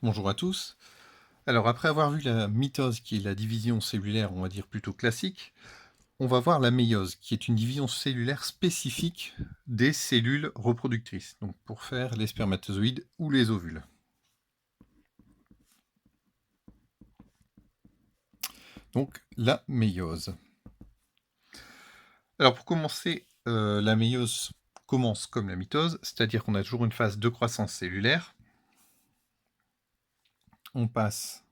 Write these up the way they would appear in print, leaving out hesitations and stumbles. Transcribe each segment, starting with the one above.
Bonjour à tous. Alors après avoir vu la mitose qui est la division cellulaire, on va dire plutôt classique, on va voir la méiose qui est une division cellulaire spécifique des cellules reproductrices, donc pour faire les spermatozoïdes ou les ovules. Donc la méiose. Alors pour commencer, la méiose commence comme la mitose, c'est-à-dire qu'on a toujours une phase de croissance cellulaire. On passe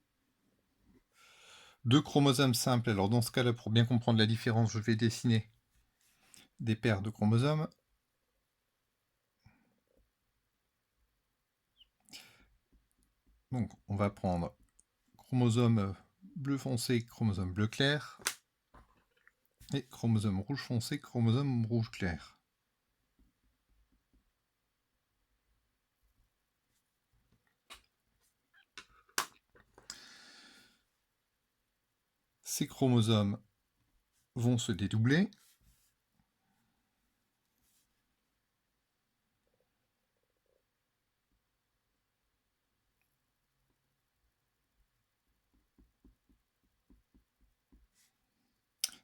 de chromosomes simples. Alors dans ce cas-là, pour bien comprendre la différence, je vais dessiner des paires de chromosomes. Donc on va prendre chromosome bleu foncé, chromosome bleu clair, et chromosome rouge foncé, chromosome rouge clair. Ces chromosomes vont se dédoubler.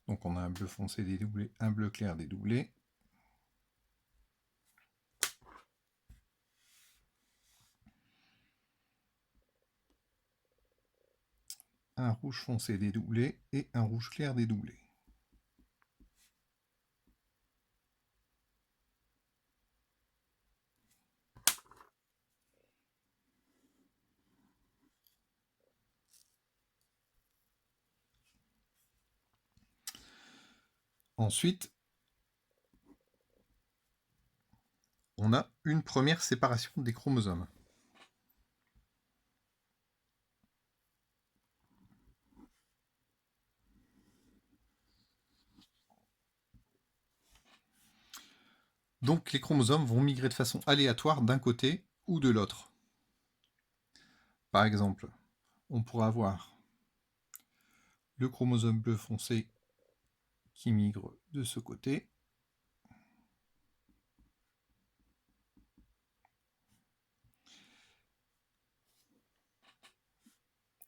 Donc on a un bleu foncé dédoublé, un bleu clair dédoublé. Un rouge foncé dédoublé et un rouge clair dédoublé. Ensuite, on a une première séparation des chromosomes. Donc les chromosomes vont migrer de façon aléatoire d'un côté ou de l'autre. Par exemple, on pourra avoir le chromosome bleu foncé qui migre de ce côté,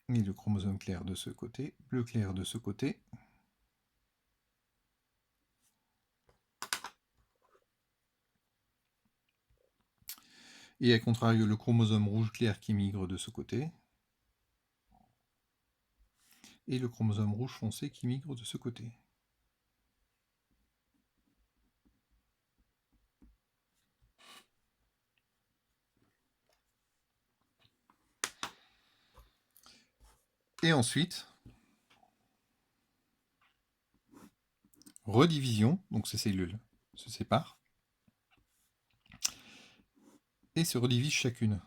et le chromosome clair de ce côté, bleu clair de ce côté. Et à contrario, le chromosome rouge clair qui migre de ce côté, et le chromosome rouge foncé qui migre de ce côté. Et ensuite, redivision, donc ces cellules se séparent, et se redivisent chacune.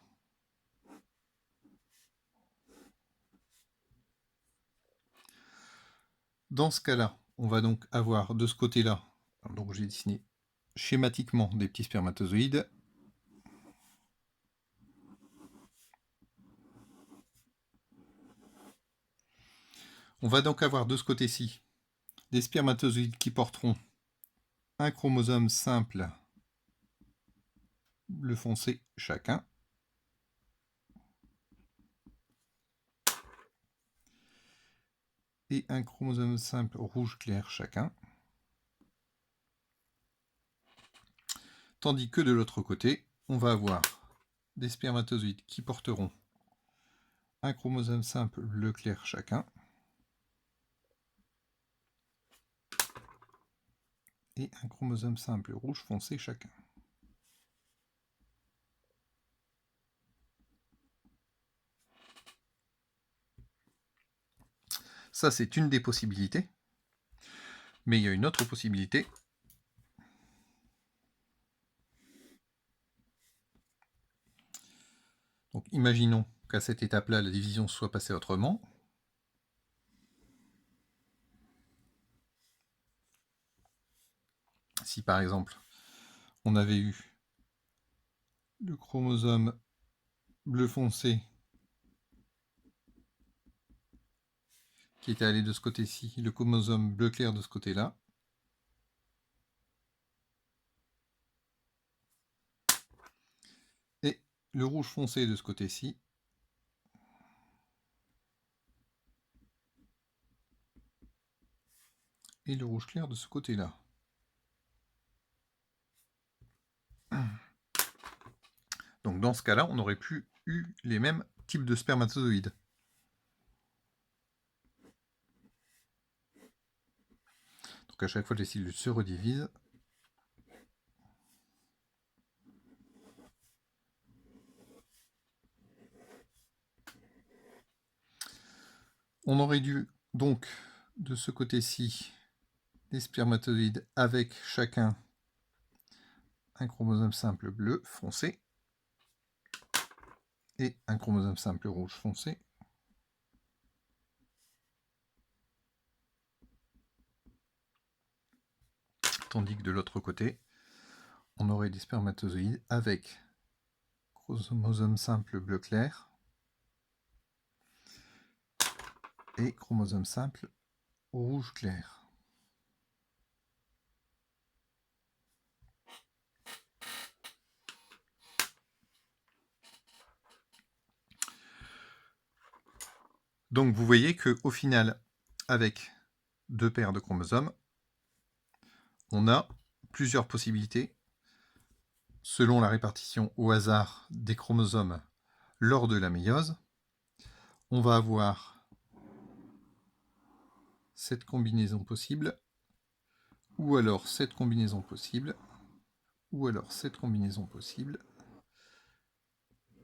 Dans ce cas-là, on va donc avoir de ce côté-là, donc j'ai dessiné schématiquement des petits spermatozoïdes. On va donc avoir de ce côté-ci des spermatozoïdes qui porteront un chromosome simple bleu foncé chacun, et un chromosome simple rouge clair chacun. Tandis que de l'autre côté, on va avoir des spermatozoïdes qui porteront un chromosome simple bleu clair chacun, et un chromosome simple rouge foncé chacun. Ça, c'est une des possibilités. Mais il y a une autre possibilité. Donc imaginons qu'à cette étape-là, la division soit passée autrement. Si par exemple, on avait eu le chromosome bleu foncé qui était allé de ce côté-ci, le chromosome bleu clair de ce côté-là, et le rouge foncé de ce côté-ci, et le rouge clair de ce côté-là. Donc dans ce cas-là, on aurait pu eu les mêmes types de spermatozoïdes. Donc à chaque fois, les cellules se redivisent. On aurait dû donc de ce côté-ci des spermatozoïdes avec chacun un chromosome simple bleu foncé et un chromosome simple rouge foncé. Tandis que de l'autre côté, on aurait des spermatozoïdes avec chromosome simple bleu clair et chromosome simple rouge clair. Donc vous voyez qu'au final, avec deux paires de chromosomes, on a plusieurs possibilités selon la répartition au hasard des chromosomes lors de la méiose. On va avoir cette combinaison possible, ou alors cette combinaison possible, ou alors cette combinaison possible,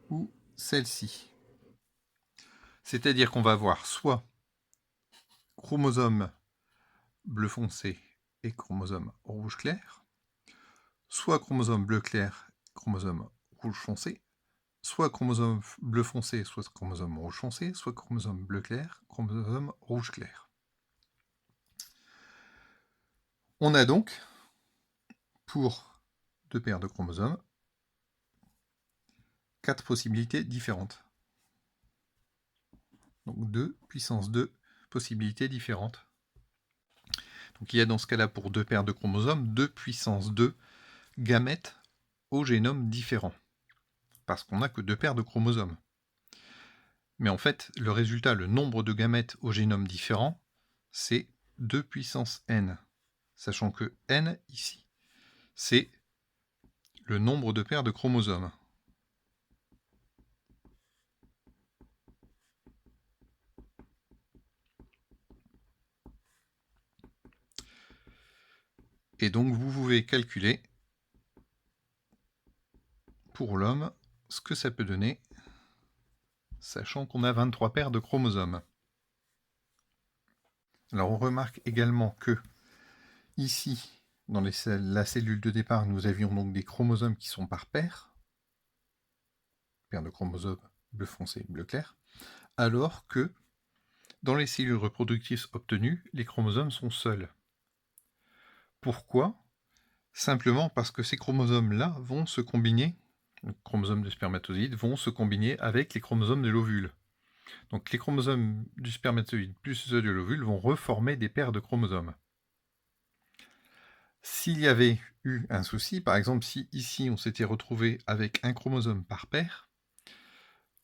ou celle-ci. C'est-à-dire qu'on va avoir soit chromosome bleu foncé et chromosome rouge clair, soit chromosome bleu clair, chromosome rouge foncé, soit chromosome bleu foncé, soit chromosome rouge foncé, soit chromosome bleu clair, chromosome rouge clair. On a donc, pour deux paires de chromosomes, 4 possibilités différentes. Donc 2 puissance 2 possibilités différentes. Donc il y a dans ce cas-là, pour deux paires de chromosomes, 2 puissance 2 gamètes au génome différent. Parce qu'on n'a que deux paires de chromosomes. Mais en fait, le résultat, le nombre de gamètes au génome différent, c'est 2 puissance n. Sachant que n, ici, c'est le nombre de paires de chromosomes. Et donc vous pouvez calculer pour l'homme ce que ça peut donner, sachant qu'on a 23 paires de chromosomes. Alors on remarque également que ici, dans la cellule de départ, nous avions donc des chromosomes qui sont par paire, paire de chromosomes bleu foncé, bleu clair, alors que dans les cellules reproductrices obtenues, les chromosomes sont seuls. Pourquoi ? Simplement parce que ces chromosomes-là vont se combiner, les chromosomes de spermatozoïdes vont se combiner avec les chromosomes de l'ovule. Donc les chromosomes du spermatozoïde plus ceux de l'ovule vont reformer des paires de chromosomes. S'il y avait eu un souci, par exemple si ici on s'était retrouvé avec un chromosome par paire,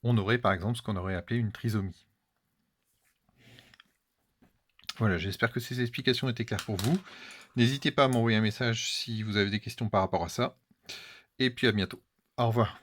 on aurait par exemple ce qu'on aurait appelé une trisomie. Voilà, j'espère que ces explications étaient claires pour vous. N'hésitez pas à m'envoyer un message si vous avez des questions par rapport à ça. Et puis à bientôt. Au revoir.